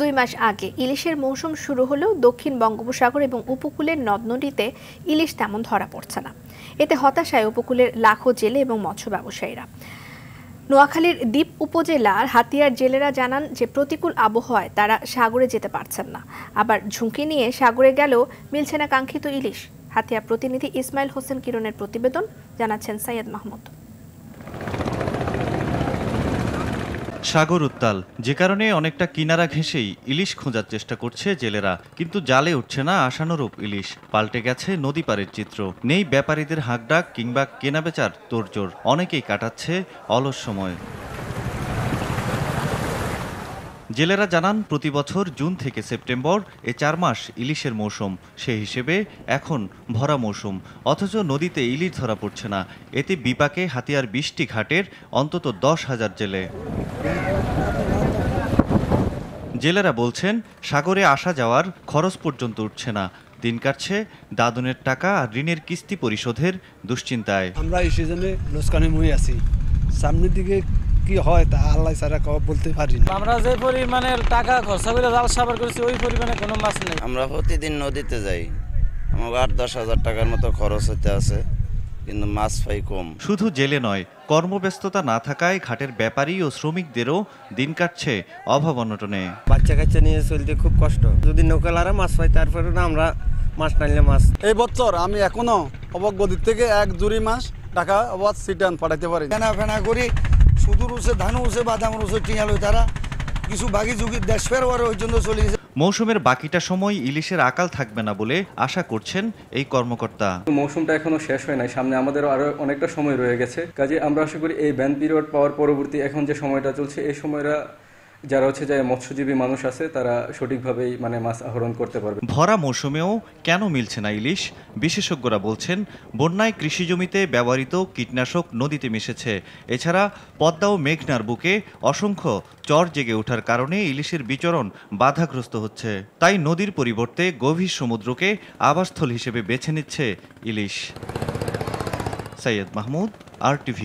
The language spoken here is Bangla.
2 মাস আগে ইলিশের মৌসুম শুরু হলেও দক্ষিণ বঙ্গোপসাগর এবং উপকূলের নদ-নদীতে ইলিশ তেমন ধরা পড়ছে না। এতে হতাশায় উপকূলের লাখো জেলে এবং মৎস্য ব্যবসায়ীরা। নোয়াখালীর দ্বীপ উপজেলার হাতিয়ার জেলেরা জানান যে প্রতিকূল আবহাওয়ায় তারা সাগরে যেতে পারছেন না। আবার ঝুঁকি নিয়ে সাগরে গেলেও মিলছে না কাঙ্ক্ষিত ইলিশ। হাতিয়ার প্রতিনিধি ইসমাইল হোসেন কিরণের প্রতিবেদন, জানাচ্ছেন সৈয়দ মাহমুদ। সাগর উত্তাল, যে কারণে অনেকটা কিনারা ঘেঁষেই ইলিশ খোঁজার চেষ্টা করছে জেলেরা, কিন্তু জালে উঠছে না আশানুরূপ ইলিশ। পাল্টে গেছে নদী পাড়ের চিত্র। নেই ব্যাপারীদের হাঁকডাক কিংবা কেনাবেচার তোড়জোড়। অনেকেই কাটাচ্ছে অলস সময়। জেলেরা জানান প্রতি বছর জুন থেকে সেপ্টেম্বর এই 4 মাস ইলিশের মৌসুম। সেই হিসেবে এখন ভরা মৌসুম, অথচ নদীতে ইলিশ ধরা পড়ছে না। এতে বিপাকে হাতিয়ার 20টি ঘাটের অন্তত 10,000 জেলে। জেলেরা বলছেন সাগরে আসা যাওয়ার খরচ পর্যন্ত উঠছে না। দিন কাটছে দাদনের টাকা আর ঋণের কিস্তি পরিশোধের দুশ্চিন্তায়। আমরা এই সিজনে লোসকানে মুই আছি, সামনের দিকে কি হয় তা আল্লাহ ছাড়া বলতে পারি না। আমরা যে পরিমাণে টাকা খরচা করে জাল সাবার করেছি ওই পরিমাণে কোনো মাছ নেই। আমরা প্রতিদিন নদীতে যাই, আমার 8-10 হাজার টাকার মতো খরচ হতে আছে, কিন্তু মাছ পাই কম। শুধু জেলে নয়, কর্মব্যস্ততা না থাকায় ঘাটের ব্যাপারী ও শ্রমিকদেরও দিন কাটছে অভাব অনটনে। বাচ্চা কাচ্চা নিয়ে চলতে খুব কষ্ট। যদি নৌকালারা মাছ পাই তারপরে না আমরা মাছ নাইলে মাছ। এই বছর আমি এখনো অবগতির থেকে 1 জুড়ি মাছ টাকা অবাধ সিটান পাঠাতে পারি। ফেনা করি সুদূর উসে ধান উসে বাদাম উসে টিঙাল তারা কিছু বাকি ঝুঁকি দেশ ফের ওই জন্য চলে গেছে। মৌসুমের বাকিটা সময় ইলিশের আকাল থাকবে না বলে আশা করছেন এই কর্মকর্তা। মৌসুমটা এখনো শেষ হয় নাই, সামনে আমাদেরও আরো অনেকটা সময় রয়ে গেছে। কাজে আমরা আশা করি এই ব্যান পিরিয়ড পাওয়ার পরবর্তী এখন যে সময়টা চলছে এই সময়টা যারা যে মৎস্যজীবী মানুষ আছে তারা সঠিকভাবেই মাছ আহরণ করতে পারবে। ভরা মৌসুমেও কেন মিলছে না ইলিশ? বিশেষজ্ঞরা বলছেন বন্যায় কৃষি জমিতে ব্যবহৃত কীটনাশক নদীতে মিশেছে। এছাড়া পদ্মা ও মেঘনার বুকে অসংখ্য চর জেগে ওঠার কারণে ইলিশের বিচরণ বাধাগ্রস্ত হচ্ছে। তাই নদীর পরিবর্তে গভীর সমুদ্রকে আবাসস্থল হিসেবে বেছে নিচ্ছে ইলিশ। সৈয়দ মাহমুদ, RTV।